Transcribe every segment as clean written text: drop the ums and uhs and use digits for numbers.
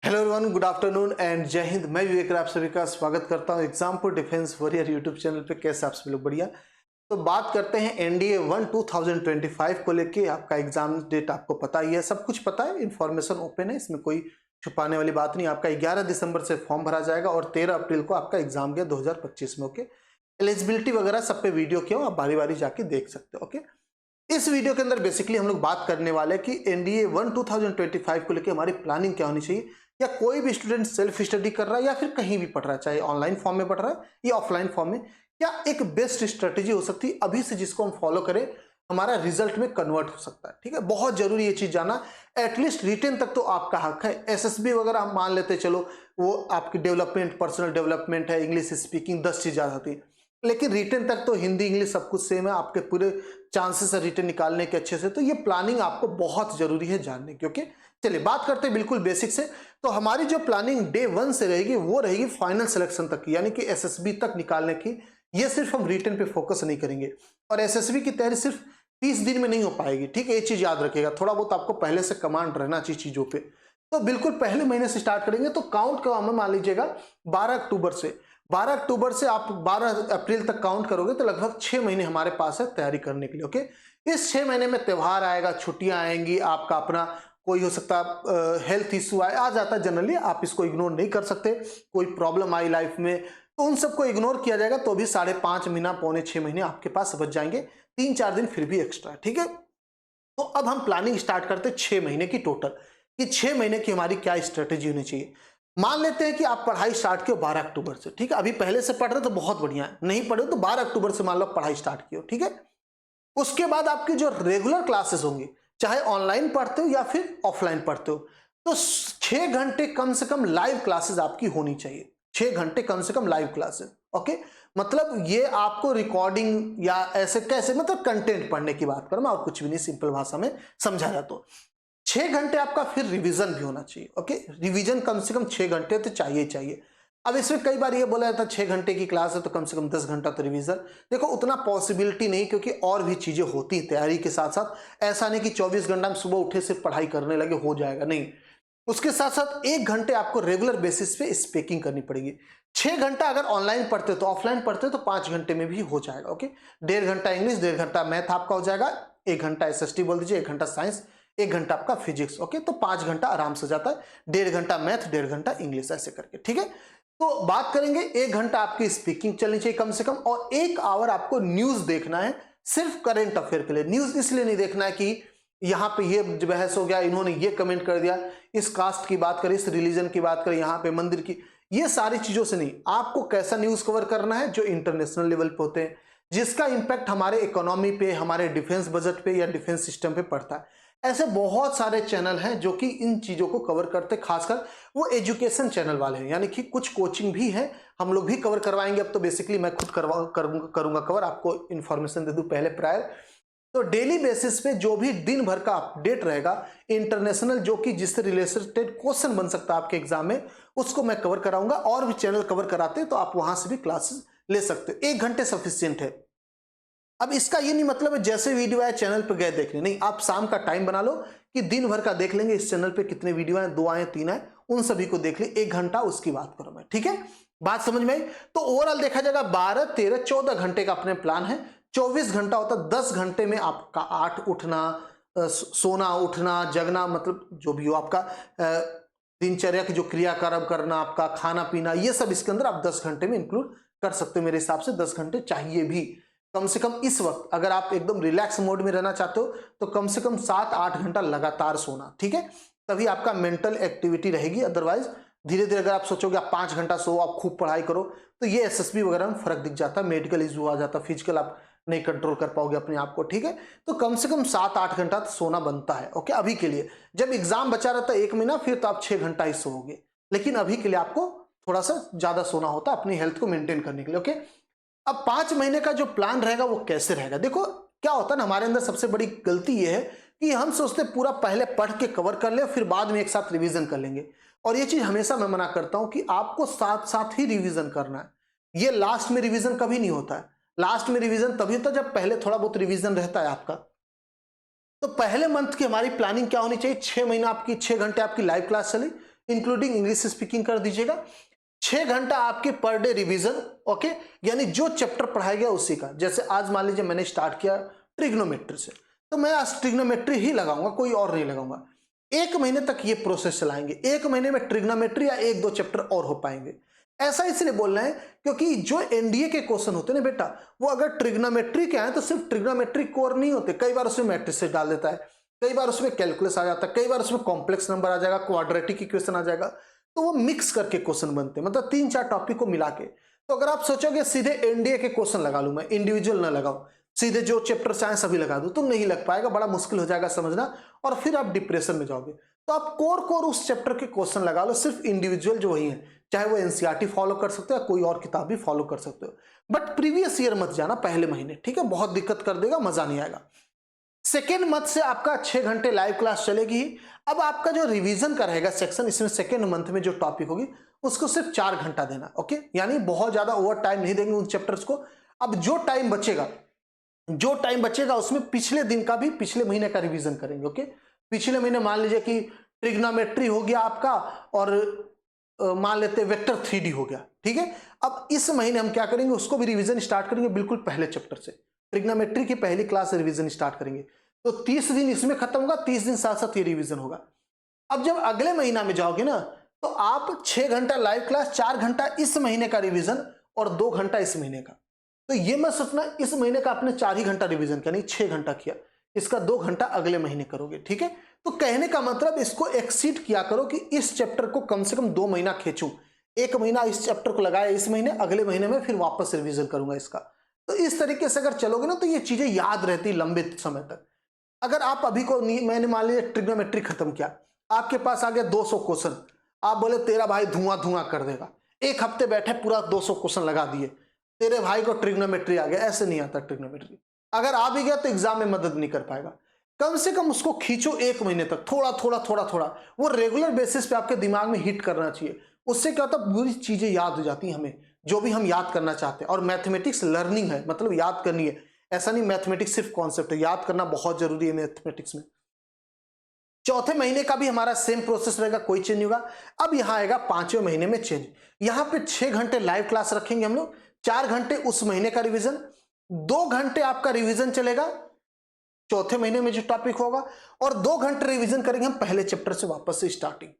Hello everyone, good afternoon and जय हिंद। मैं विवेक आप सभी का स्वागत करता हूं exam for defence warrior YouTube channel पे। कैसे आप सभी लोग? बढ़िया। तो बात करते हैं एनडीए 1 2025 को लेके। आपका एग्जाम डेट आपको पता ही है, सब कुछ पता है, इन्फॉर्मेशन ओपन है, इसमें कोई छुपाने वाली बात नहीं। आपका 11 दिसंबर से फॉर्म भरा जाएगा और 13 अप्रैल को आपका एग्जाम गया 2025 में। ओके, एलिजिबिलिटी वगैरह सब पे वीडियो क्यों, आप बारी बारी जाके देख सकते हो। ओके, इस वीडियो के अंदर बेसिकली हम लोग बात करने वाले हैं कि एनडीए 1 2025 को लेकर हमारी प्लानिंग क्या होनी चाहिए, या कोई भी स्टूडेंट सेल्फ स्टडी कर रहा है या फिर कहीं भी पढ़ रहा है, चाहे ऑनलाइन फॉर्म में पढ़ रहा है या ऑफलाइन फॉर्म में, क्या एक बेस्ट स्ट्रेटेजी हो सकती है अभी से जिसको हम फॉलो करें हमारा रिजल्ट में कन्वर्ट हो सकता है। ठीक है, बहुत जरूरी ये चीज जाना। एटलीस्ट रिटेन तक तो आपका हक है। एसएसबी वगैरह हम मान लेते, चलो वो आपकी डेवलपमेंट, पर्सनल डेवलपमेंट है, इंग्लिश स्पीकिंग 10 चीज आ जाती है, लेकिन रिटेन तक तो हिंदी इंग्लिश सब कुछ सेम है, आपके पूरे चांसेस है रिटेन निकालने के अच्छे से। तो ये प्लानिंग आपको बहुत जरूरी है जानने की। ओके, चलिए बात करते हैं बिल्कुल बेसिक से। तो हमारी जो प्लानिंग डे 1 से रहेगी वो रहेगी फाइनल सिलेक्शन तक की, यानी कि एसएसबी तक निकालने की। ये सिर्फ हम रिटेन पे फोकस नहीं करेंगे और एसएसबी की तैयारी सिर्फ 30 दिन में नहीं हो पाएगी। ठीक है, ये चीज याद रखिएगा, थोड़ा बहुत आपको पहले से कमांड रहना चाहिए चीजों पे। तो बिल्कुल पहले महीने से स्टार्ट करेंगे। तो काउंट का हमें मान लीजिएगा 12 अक्टूबर से, 12 अक्टूबर से आप 12 अप्रैल तक काउंट करोगे तो लगभग 6 महीने हमारे पास है तैयारी करने के लिए। ओके, इस 6 महीने में त्योहार आएगा, छुट्टियां आएंगी, आपका अपना कोई हो सकता है हेल्थ इश्यू आ जाता है, जनरली आप इसको इग्नोर नहीं कर सकते। कोई प्रॉब्लम आई लाइफ में तो उन सबको इग्नोर किया जाएगा, तो भी 5.5 महीना, पौने 6 महीने आपके पास बच जाएंगे, 3-4 दिन फिर भी एक्स्ट्रा। ठीक है, तो अब हम प्लानिंग स्टार्ट करते हैं 6 महीने की टोटल, कि 6 महीने की हमारी क्या स्ट्रेटेजी होनी चाहिए। मान लेते हैं कि आप पढ़ाई स्टार्ट किए 12 अक्टूबर से। ठीक है, अभी पहले से पढ़ रहे तो बहुत बढ़िया है, नहीं पढ़े तो 12 अक्टूबर से मान लो पढ़ाई स्टार्ट किए। ठीक है, उसके बाद आपकी जो रेगुलर क्लासेस होंगी, चाहे ऑनलाइन पढ़ते हो या फिर ऑफलाइन पढ़ते हो, तो 6 घंटे कम से कम लाइव क्लासेस आपकी होनी चाहिए। 6 घंटे कम से कम लाइव क्लासेस। ओके, मतलब ये आपको रिकॉर्डिंग या ऐसे कैसे, मतलब कंटेंट पढ़ने की बात करूं मैं, और कुछ भी नहीं, सिंपल भाषा में समझाया। तो 6 घंटे आपका फिर रिवीजन भी होना चाहिए। ओके, रिवीजन कम से कम 6 घंटे तो चाहिए ही चाहिए। अब इसमें कई बार ये बोला जाता है 6 घंटे की क्लास है तो कम से कम 10 घंटा तो रिवीजन। देखो उतना पॉसिबिलिटी नहीं, क्योंकि और भी चीजें होती हैं तैयारी के साथ साथ। ऐसा नहीं कि 24 घंटा में सुबह उठे सिर्फ पढ़ाई करने लगे हो जाएगा, नहीं। उसके साथ साथ 1 घंटे आपको रेगुलर बेसिस पे स्पीकिंग करनी पड़ेगी। 6 घंटा अगर ऑनलाइन पढ़ते हो तो, ऑफलाइन पढ़ते हो तो 5 घंटे में भी हो जाएगा। ओके, 1.5 घंटा इंग्लिश, 1.5 घंटा मैथ आपका हो जाएगा, 1 घंटा एसएसटी बोल दीजिए, 1 घंटा साइंस, 1 घंटा आपका फिजिक्स। ओके, तो 5 घंटा आराम से जाता है, 1.5 घंटा मैथ, 1.5 घंटा इंग्लिश, ऐसे करके। ठीक है, तो बात करेंगे 1 घंटा आपकी स्पीकिंग चलनी चाहिए कम से कम, और 1 आवर आपको न्यूज देखना है, सिर्फ करंट अफेयर के लिए। न्यूज इसलिए नहीं देखना है कि यहाँ पे ये बहस हो गया, इन्होंने ये कमेंट कर दिया, इस कास्ट की बात करें, इस रिलीजन की बात करें, यहाँ पे मंदिर की, ये सारी चीजों से नहीं। आपको कैसा न्यूज कवर करना है जो इंटरनेशनल लेवल पे होते हैं, जिसका इंपैक्ट हमारे इकोनॉमी पे, हमारे डिफेंस बजट पे या डिफेंस सिस्टम पे पड़ता है। ऐसे बहुत सारे चैनल हैं जो कि इन चीजों को कवर करते हैं, खासकर वो एजुकेशन चैनल वाले हैं, यानी कि कुछ कोचिंग भी है, हम लोग भी कवर करवाएंगे। अब तो बेसिकली मैं खुद करूंगा कवर, आपको इंफॉर्मेशन दे दूं पहले प्रायर। तो डेली बेसिस पे जो भी दिन भर का अपडेट रहेगा इंटरनेशनल, जो कि जिससे रिलेटेड क्वेश्चन बन सकता है आपके एग्जाम में, उसको मैं कवर कराऊंगा। और भी चैनल कवर कराते हैं तो आप वहां से भी क्लासेस ले सकते हो। 1 घंटे सफिशियंट है। अब इसका ये नहीं मतलब है जैसे वीडियो आए चैनल पे गए देखने, नहीं। आप शाम का टाइम बना लो कि दिन भर का देख लेंगे, इस चैनल पे कितने वीडियो आए, 2 आए, 3 आए, उन सभी को देख ले। 1 घंटा उसकी बात करो मैं। ठीक है, बात समझ में आई? तो ओवरऑल देखा जाएगा 12, 13, 14 घंटे का अपने प्लान है। 24 घंटा होता है, 10 घंटे में आपका 8 उठना, सोना, उठना, जगना, मतलब जो भी हो आपका दिनचर्या की जो क्रियाकर्म करना, आपका खाना पीना, ये सब इसके अंदर आप 10 घंटे में इंक्लूड कर सकते हो। मेरे हिसाब से 10 घंटे चाहिए भी कम से कम इस वक्त। अगर आप एकदम रिलैक्स मोड में रहना चाहते हो तो कम से कम 7-8 घंटा लगातार सोना। ठीक है, तभी आपका मेंटल एक्टिविटी रहेगी। अदरवाइज धीरे धीरे अगर आप सोचोगे आप 5 घंटा सो, आप खूब पढ़ाई करो, तो ये एसएसबी वगैरह में फर्क दिख जाता है, मेडिकल इश्यू आ जाता है, फिजिकल आप नहीं कंट्रोल कर पाओगे अपने आप को। ठीक है, तो कम से कम 7-8 घंटा तो सोना बनता है। ओके, अभी के लिए। जब एग्जाम बचा रहता है 1 महीना, फिर तो आप 6 घंटा ही सोओगे, लेकिन अभी के लिए आपको थोड़ा सा ज्यादा सोना होता है अपनी हेल्थ को मेंटेन करने के लिए। ओके, अब 5 महीने का जो प्लान रहेगा वो कैसे रहेगा? देखो क्या होता है ना, हमारे अंदर सबसे बड़ी गलती ये है कि हम सोचते पूरा पहले पढ़ के कवर कर ले, फिर बाद में एक साथ रिवीजन कर लेंगे। और ये चीज हमेशा मैं मना करता हूं कि आपको साथ साथ ही रिवीजन करना है। ये लास्ट में रिवीजन कभी नहीं होता है। लास्ट में रिवीजन तभी होता है जब पहले थोड़ा बहुत रिवीजन रहता है आपका। तो पहले मंथ की हमारी प्लानिंग क्या होनी चाहिए? 6 महीना आपकी 6 घंटे आपकी लाइव क्लास चली, इंक्लूडिंग इंग्लिश स्पीकिंग कर दीजिएगा। 6 घंटा आपके पर डे रिवीजन, ओके, यानी जो चैप्टर पढ़ाया गया उसी का। जैसे आज मान लीजिए मैंने स्टार्ट किया ट्रिग्नोमेट्री से, तो मैं आज ट्रिग्नोमेट्री ही लगाऊंगा, कोई और नहीं लगाऊंगा। 1 महीने तक ये प्रोसेस चलाएंगे। 1 महीने में ट्रिग्नोमेट्री या 1-2 चैप्टर और हो पाएंगे। ऐसा इसलिए बोल रहे हैं क्योंकि जो एनडीए के क्वेश्चन होते हैं ना बेटा, वो अगर ट्रिग्नोमेट्री के आए तो सिर्फ ट्रिग्नोमेट्री कोर नहीं होते, कई बार उसमें मैट्रिसेस डाल देता है, कई बार उसमें कैलकुलस आ जाता है, कई बार उसमें कॉम्प्लेक्स नंबर आ जाएगा, क्वाड्रेटिक इक्वेशन आ जाएगा, तो वो मिक्स करके क्वेश्चन बनते हैं, मतलब 3-4 टॉपिक को मिला के। तो अगर आप सोचोगे सीधे एनडीए के क्वेश्चन लगा लूं मैं, इंडिविजुअल ना लगाऊं, सीधे जो चैप्टर चाहे सभी लगा दूं, तो नहीं लग पाएगा, बड़ा मुश्किल हो जाएगा समझना, और फिर आप डिप्रेशन में जाओगे। तो आप कोर उस चैप्टर के क्वेश्चन लगा लो, सिर्फ इंडिविजुअल जो वही है, चाहे वो एनसीईआरटी फॉलो कर सकते हो या कोई और किताब भी फॉलो कर सकते हो, बट प्रीवियस ईयर मत जाना पहले महीने, ठीक है, बहुत दिक्कत कर देगा, मजा नहीं आएगा। सेकेंड मंथ से आपका 6 घंटे लाइव क्लास चलेगी। अब आपका जो रिवीजन का रहेगा सेक्शन, इसमें सेकेंड मंथ में जो टॉपिक होगी उसको सिर्फ 4 घंटा देना, ओके, यानी बहुत ज्यादा ओवर टाइम नहीं देंगे उन चैप्टर्स को। अब जो टाइम बचेगा उसमें पिछले दिन का भी, पिछले महीने का रिवीजन करेंगे, ओके। पिछले महीने मान लीजिए कि ट्रिग्नोमेट्री हो गया आपका, और मान लेते वेक्टर 3D हो गया, ठीक है। अब इस महीने हम क्या करेंगे, उसको भी रिवीजन स्टार्ट करेंगे बिल्कुल पहले चैप्टर से, ट्रिग्नोमेट्री की पहली क्लास से रिवीजन स्टार्ट करेंगे। तो 30 दिन इसमें खत्म होगा, 30 दिन साथ साथ ये रिवीजन होगा। अब जब अगले महीना में जाओगे ना, तो आप 6 घंटा लाइव क्लास, 4 घंटा इस महीने का रिवीजन और 2 घंटा इस महीने का। तो ये मत सोचना इस महीने का आपने 4 ही घंटा रिवीजन किया, नहीं 6 घंटा किया, इसका 2 घंटा अगले महीने करोगे, ठीक है। तो कहने का मतलब इसको एक्सीड किया करो कि इस चैप्टर को कम से कम 2 महीना खींचूं, 1 महीना इस चैप्टर को लगाया इस महीने, अगले महीने में फिर वापस रिवीजन करूंगा इसका। तो इस तरीके से अगर चलोगे ना, तो ये चीजें याद रहती लंबे समय तक। अगर आप अभी को, मैंने मान लीजिए ट्रिग्नोमेट्री खत्म किया, आपके पास आ गया 200 क्वेश्चन, आप बोले तेरा भाई धुआं धुआं कर देगा, 1 हफ्ते बैठे पूरा 200 क्वेश्चन लगा दिए, तेरे भाई को ट्रिग्नोमेट्री आ गया, ऐसे नहीं आता ट्रिग्नोमेट्री। अगर आ भी गया तो एग्जाम में मदद नहीं कर पाएगा। कम से कम उसको खींचो 1 महीने तक, थोड़ा थोड़ा थोड़ा थोड़ा, वो रेगुलर बेसिस पे आपके दिमाग में हिट करना चाहिए। उससे क्या होता है, बुरी चीजें याद हो जाती हैं हमें, जो भी हम याद करना चाहते हैं। और मैथमेटिक्स लर्निंग है, मतलब याद करनी है, ऐसा नहीं मैथमेटिक्स सिर्फ कॉन्सेप्ट है, याद करना बहुत जरूरी है मैथमेटिक्स में। चौथे महीने का भी हमारा सेम प्रोसेस रहेगा, कोई चेंज नहीं होगा। अब यहां आएगा 5वें महीने में चेंज। यहां पे 6 घंटे लाइव क्लास रखेंगे हम लोग, 4 घंटे उस महीने का रिवीजन, 2 घंटे आपका रिवीजन चलेगा चौथे महीने में जो टॉपिक होगा, और 2 घंटे रिवीजन करेंगे हम पहले चैप्टर से वापस से स्टार्टिंग।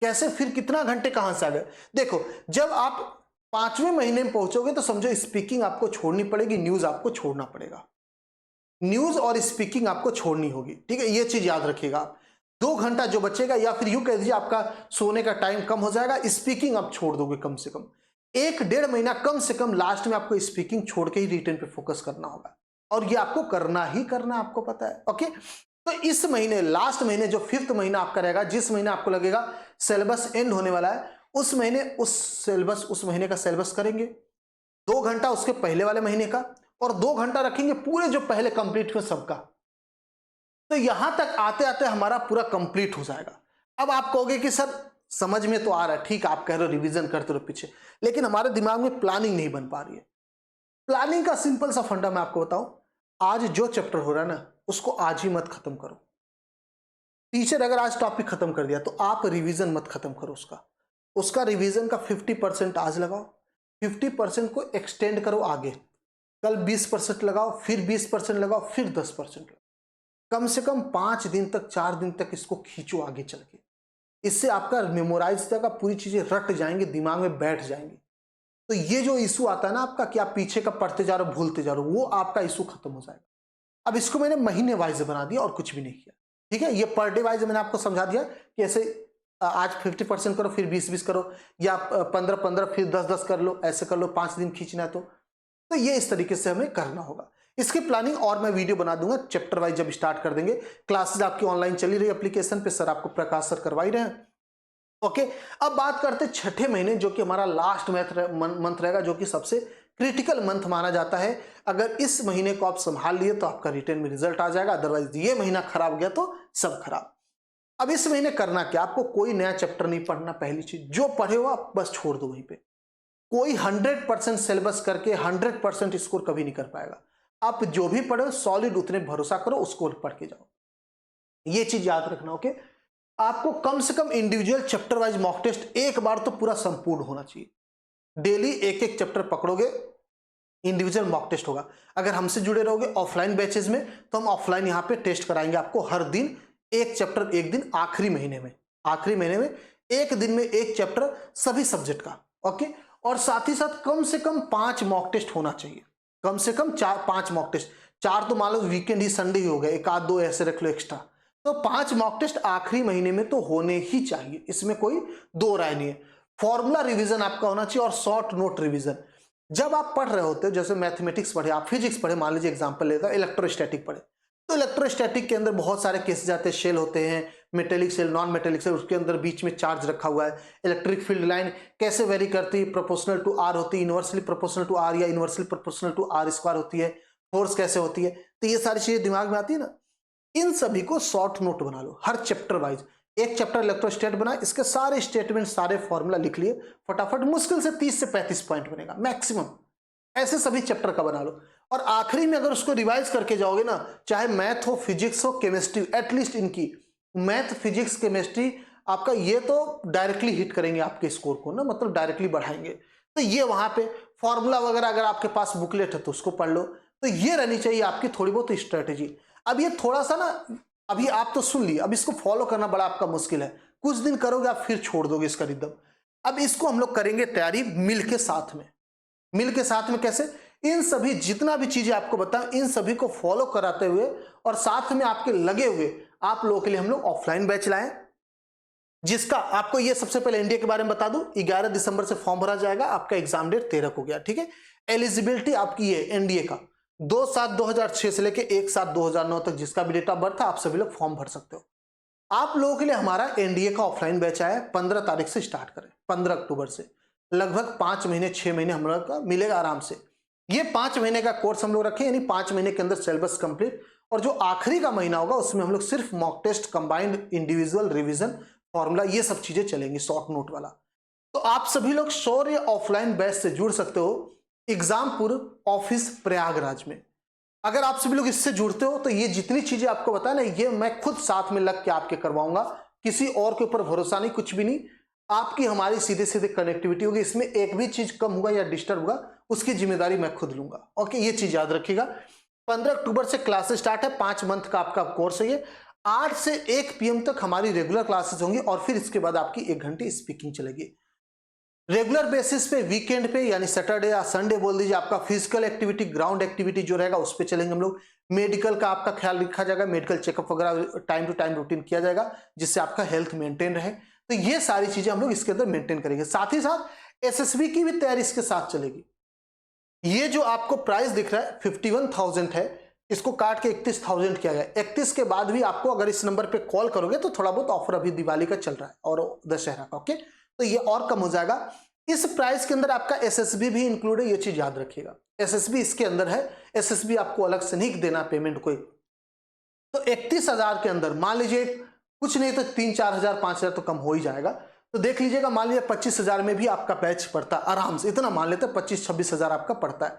कैसे, फिर कितना घंटे कहां से आ गए। देखो, जब आप 5वें महीने में पहुंचोगे तो समझो स्पीकिंग आपको छोड़नी पड़ेगी, न्यूज आपको छोड़ना पड़ेगा, न्यूज और स्पीकिंग आपको छोड़नी होगी, ठीक है, ये चीज याद रखिएगा आप। 2 घंटा जो बचेगा, या फिर यूं कह दीजिए आपका सोने का टाइम कम हो जाएगा, स्पीकिंग आप छोड़ दोगे। कम से कम 1-1.5 महीना कम से कम लास्ट में आपको स्पीकिंग छोड़ के ही रिटन पे फोकस करना होगा, और ये आपको करना ही करना, आपको पता है, ओके। तो इस महीने, लास्ट महीने, जो 5th महीना आपका रहेगा, जिस महीने आपको लगेगा सिलेबस एंड होने वाला है, उस महीने उस महीने का सिलेबस करेंगे, 2 घंटा उसके पहले वाले महीने का, और 2 घंटा रखेंगे पूरे जो पहले कंप्लीट हुए सबका। तो यहां तक आते आते हमारा पूरा कंप्लीट हो जाएगा। अब आप कहोगे कि सर समझ में तो आ रहा है, ठीक है, आप कह रहे हो रिवीजन करते रहो पीछे, लेकिन हमारे दिमाग में प्लानिंग नहीं बन पा रही है। प्लानिंग का सिंपल सा फंडा मैं आपको बताऊं, आज जो चैप्टर हो रहा है ना, उसको आज ही मत खत्म करो। टीचर अगर आज टॉपिक खत्म कर दिया तो आप रिवीजन मत खत्म करो उसका रिवीजन का 50% आज लगाओ, 50% को एक्सटेंड करो आगे, कल 20% लगाओ, फिर 20% लगाओ, फिर 10% लगाओ। कम से कम 5 दिन तक, 4 दिन तक इसको खींचो आगे चल के। इससे आपका मेमोराइज तक पूरी चीजें रट जाएंगी, दिमाग में बैठ जाएंगी। तो ये जो इशू आता है ना आपका कि आप पीछे का पढ़ते जा रहे हो, भूलते जा रहे हो, वो आपका इशू खत्म हो जाएगा। अब इसको मैंने महीने वाइज बना दिया और कुछ भी नहीं किया, ठीक है। ये पर डे वाइज मैंने आपको समझा दिया कि ऐसे आज 50% करो, फिर 20-20 करो, या 15-15 फिर 10-10 कर लो, ऐसे कर लो, 5 दिन खींचना है तो ये इस तरीके से हमें करना होगा। इसकी प्लानिंग और मैं वीडियो बना दूंगा चैप्टर वाइज, जब स्टार्ट कर देंगे। क्लासेस आपकी ऑनलाइन चली रही एप्लीकेशन पे, सर आपको प्रकाश सर करवा ही रहे हैं, ओके। अब बात करते हैं 6ठे महीने, जो कि हमारा लास्ट मंथ रहेगा, जो कि सबसे क्रिटिकल मंथ माना जाता है। अगर इस महीने को आप संभाल लिए तो आपका रिटर्न में रिजल्ट आ जाएगा, अदरवाइज ये महीना खराब गया तो सब खराब। अब इस महीने करना क्या, आपको कोई नया चैप्टर नहीं पढ़ना। पहली चीज, जो पढ़े हो आप बस छोड़ दो वहीं पे। कोई 100% सिलेबस करके 100% स्कोर कभी नहीं कर पाएगा। आप जो भी पढ़ो सॉलिड उतने भरोसा करो, उसको पढ़ के जाओ, ये चीज याद रखना, ओके। आपको कम से कम individual chapter wise mock test एक बार तो पूरा संपूर्ण होना चाहिए। डेली एक एक चैप्टर पकड़ोगे, इंडिविजुअल मॉक टेस्ट होगा। अगर हमसे जुड़े रहोगे ऑफलाइन बैचेज में तो हम ऑफलाइन यहाँ पे टेस्ट कराएंगे आपको हर दिन एक चैप्टर, एक दिन आखिरी महीने में एक दिन में एक चैप्टर सभी सब्जेक्ट का। ओके, और साथ ही साथ कम से कम 5 मॉक टेस्ट होना चाहिए, कम से कम 4-5 मॉक टेस्ट। 4 तो मान लो वीकेंड ही, संडे ही हो गया, एक आध दो ऐसे रख लो एक्स्ट्रा, तो 5 मॉक टेस्ट आखिरी महीने में तो होने ही चाहिए, इसमें कोई दो राय नहीं है। फॉर्मूला रिवीजन आपका होना चाहिए और शॉर्ट नोट रिवीजन। जब आप पढ़ रहे होते हो, जैसे मैथमेटिक्स पढ़े, आप फिजिक्स पढ़े, मान लीजिए एग्जांपल लेता हूं, इलेक्ट्रोस्टैटिक पढ़े, तो इलेक्ट्रोस्टैटिक के अंदर बहुत सारे केसेस आते हैं, शेल होते हैं, metallic shell, non metallic shell, उसके अंदर बीच में चार्ज रखा हुआ है, इलेक्ट्रिक फील्ड लाइन कैसे वेरी करती है, प्रोपोर्शनल टू आर होती है, इनवर्सली प्रोपोर्शनल टू आर या inversely proportional to r square होती है, फोर्स कैसे होती है, तो ये सारी चीजें दिमाग में आती है ना। इन सभी को शॉर्ट नोट बना लो, हर चैप्टर वाइज एक चैप्टर इलेक्ट्रोस्टैट बना, इसके सारे स्टेटमेंट, सारे फॉर्मूला लिख लिए फटाफट, मुश्किल से 30 से 35 पॉइंट बनेगा मैक्सिमम, ऐसे सभी चैप्टर का बना लो। और आखिरी में अगर उसको रिवाइज करके जाओगे ना, चाहे मैथ हो, फिजिक्स हो, केमिस्ट्री, एटलीस्ट इनकी मैथ, फिजिक्स, केमिस्ट्री आपका ये तो डायरेक्टली हिट करेंगे आपके स्कोर को ना, मतलब डायरेक्टली बढ़ाएंगे। तो ये वहां पे फॉर्मूला वगैरह अगर आपके पास बुकलेट है तो उसको पढ़ लो। तो ये रहनी चाहिए आपकी थोड़ी बहुत स्ट्रेटेजी। अब ये थोड़ा सा ना, अभी आप तो सुन लिए, अब इसको फॉलो करना बड़ा आपका मुश्किल है, कुछ दिन करोगे आप फिर छोड़ दोगे इसका रिदम। अब इसको हम लोग करेंगे तैयारी मिल के साथ में। मिल के साथ में कैसे? इन सभी जितना भी चीजें आपको बताऊं, इन सभी को फॉलो कराते हुए और साथ में आपके लगे हुए आप लोगों के लिए हम लोग ऑफलाइन बैच लाए, जिसका आपको ये सबसे पहले एनडीए के बारे में बता दूं, 11 दिसंबर से फॉर्म भरा जाएगा, आपका एग्जाम डेट 13 को गया, ठीक है। एलिजिबिलिटी आपकी ये एनडीए का 2/7/2006 से लेके 1/7/2009 तक जिसका भी डेट ऑफ बर्थ है, आप सभी लोग फॉर्म भर सकते हो। आप लोगों के लिए हमारा एनडीए का ऑफलाइन बैच आया, 15 तारीख से स्टार्ट करें, 15 अक्टूबर से लगभग 5 महीने 6 महीने हम लोग का मिलेगा आराम से। ये 5 महीने का कोर्स हम लोग रखें, यानी 5 महीने के अंदर सिलेबस कंप्लीट, और जो आखिरी का महीना होगा उसमें हम लोग सिर्फ mock test, combined, individual revision, formula, ये सब चीजें चलेंगी, शॉर्ट नोट वाला। तो आप सभी लोग शौर्य ऑफलाइन बैच से जुड़ सकते हो एग्जामपुर ऑफिस प्रयागराज में। अगर आप सभी लोग इससे जुड़ते हो तो ये जितनी चीजें आपको बताया ना, ये मैं खुद साथ में लग के आपके करवाऊंगा, किसी और के ऊपर भरोसा नहीं, कुछ भी नहीं, आपकी हमारी सीधे सीधे कनेक्टिविटी होगी। इसमें एक भी चीज कम होगा या डिस्टर्ब होगा उसकी जिम्मेदारी मैं खुद लूंगा। ओके, ये चीज याद रखिएगा। 15 अक्टूबर से क्लासेस स्टार्ट है, 5 मंथ का आपका कोर्स है ये। 8 से 1 PM तक हमारी रेगुलर क्लासेस होंगी और फिर इसके बाद आपकी 1 घंटे स्पीकिंग चलेगी। रेगुलर बेसिस पे वीकेंड पे यानी सैटरडे या संडे बोल दीजिए, आपका फिजिकल एक्टिविटी, ग्राउंड एक्टिविटी जो रहेगा उस पे चलेंगे हम लोग। मेडिकल का आपका ख्याल रखा जाएगा, मेडिकल चेकअप वगैरह टाइम टू टाइम रूटीन किया जाएगा, जिससे आपका हेल्थ मेंटेन रहे। तो ये सारी चीजें हम लोग इसके अंदर मेंटेन करेंगे। साथ ही साथ एसएसबी की भी तैयारी इसके साथ चलेगी। ये जो आपको प्राइस दिख रहा है 51,000 है, इसको काट के 31,000 किया गया। 31 के बाद भी आपको अगर इस नंबर पे कॉल करोगे तो थोड़ा बहुत ऑफर अभी दिवाली का चल रहा है और दशहरा का, ओके, तो ये और कम हो जाएगा। इस प्राइस के अंदर आपका एसएसबी भी इंक्लूड है, ये चीज याद रखिएगा। एसएसबी इसके अंदर है, एसएसबी आपको अलग से नहीं देना पेमेंट कोई। तो 31,000 के अंदर मान लीजिए कुछ नहीं तो 3-4 हजार 5 हजार तो कम हो ही जाएगा। तो देख लीजिएगा, मान लीजिए 25,000 में भी आपका बैच पड़ता है आराम से, इतना मान लेते हैं 25-26 हजार आपका पड़ता है।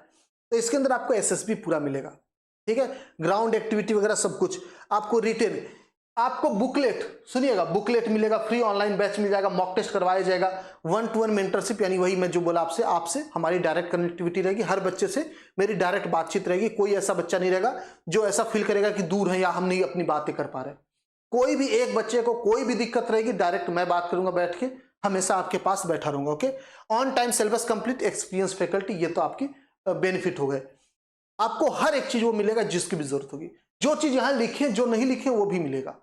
तो इसके अंदर आपको एसएसबी पूरा मिलेगा, ठीक है। ग्राउंड एक्टिविटी वगैरह सब कुछ आपको, रिटेन आपको बुकलेट, सुनिएगा, बुकलेट मिलेगा, फ्री ऑनलाइन बैच मिल जाएगा, मॉक टेस्ट करवाया जाएगा, 1-to-1 मेंटरशिप, यानी वही मैं जो बोला आपसे हमारी डायरेक्ट कनेक्टिविटी रहेगी, हर बच्चे से मेरी डायरेक्ट बातचीत रहेगी। कोई ऐसा बच्चा नहीं रहेगा जो ऐसा फील करेगा कि दूर है या हम नहीं अपनी बातें कर पा रहे। कोई भी एक बच्चे को कोई भी दिक्कत रहेगी, डायरेक्ट मैं बात करूंगा बैठ के, हमेशा आपके पास बैठा रहूंगा, okay. On time syllabus complete, experience faculty, ये तो आपकी बेनिफिट हो गए। आपको हर एक चीज वो मिलेगा जिसकी भी जरूरत होगी। जो चीज यहां लिखे, जो नहीं लिखे वो भी मिलेगा।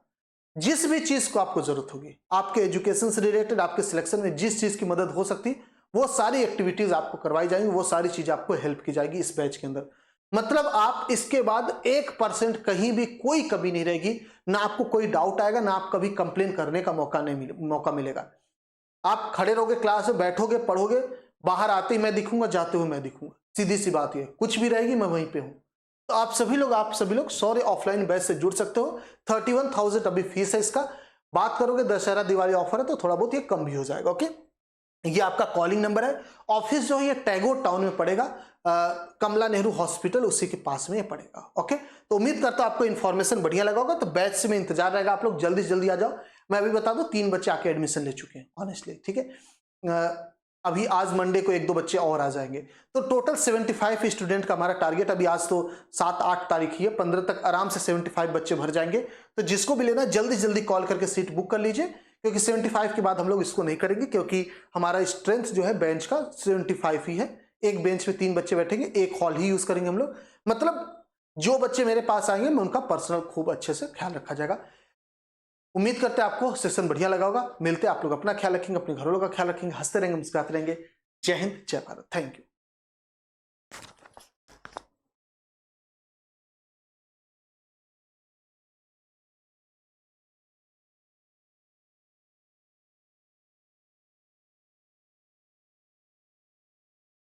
जिस भी चीज को आपको जरूरत होगी, आपके एजुकेशन से रिलेटेड, आपके सिलेक्शन में जिस चीज की मदद हो सकती, वो सारी एक्टिविटीज आपको करवाई जाएंगी, वो सारी चीज आपको हेल्प की जाएगी इस बैच के अंदर। मतलब आप इसके बाद 1% कहीं भी कोई कमी नहीं रहेगी, ना आपको कोई डाउट आएगा, ना आप कभी कंप्लेन करने का मौका मिलेगा। आप खड़े रहोगे क्लास में, बैठोगे, पढ़ोगे, बाहर आते ही मैं दिखूंगा, जाते हुए मैं दिखूंगा, सीधी सी बात है, कुछ भी रहेगी मैं वहीं पे हूं। तो आप सभी लोग सौर्य ऑफलाइन बैच से जुड़ सकते हो। 31,000 अभी फीस है इसका। बात करोगे दशहरा दिवाली ऑफर है तो थोड़ा बहुत ये कम भी हो जाएगा, ओके। ये आपका कॉलिंग नंबर है। ऑफिस जो है ये टैगोर टाउन में पड़ेगा, कमला नेहरू हॉस्पिटल उसी के पास में ये पड़ेगा, ओके। तो उम्मीद करता हूं आपको इन्फॉर्मेशन बढ़िया लगा होगा। तो बैच से में इंतजार रहेगा, आप लोग जल्दी से जल्दी आ जाओ। मैं अभी बता दूं 3 बच्चे आके एडमिशन ले चुके हैं ऑनेस्टली, ठीक है। अभी आज मंडे को 1-2 बच्चे और आ जाएंगे, तो टोटल 75 स्टूडेंट का हमारा टारगेट। अभी आज तो 7-8 तारीख ही है, 15 तक आराम से 75 बच्चे भर जाएंगे। तो जिसको भी लेना जल्दी जल्दी कॉल करके सीट बुक कर लीजिए, क्योंकि 75 के बाद हम लोग इसको नहीं करेंगे, क्योंकि हमारा स्ट्रेंथ जो है बेंच का 75 ही है। एक बेंच में 3 बच्चे बैठेंगे, एक हॉल ही यूज करेंगे हम लोग। मतलब जो बच्चे मेरे पास आएंगे मैं उनका पर्सनल खूब अच्छे से ख्याल रखा जाएगा। उम्मीद करते हैं आपको सेशन बढ़िया लगा होगा। मिलते हैं, आप लोग अपना ख्याल रखेंगे, अपने घर वालों का ख्याल रखेंगे, हंसते रहेंगे, मुस्कुराते रहेंगे। जय हिंद, जय भारत, थैंक यू।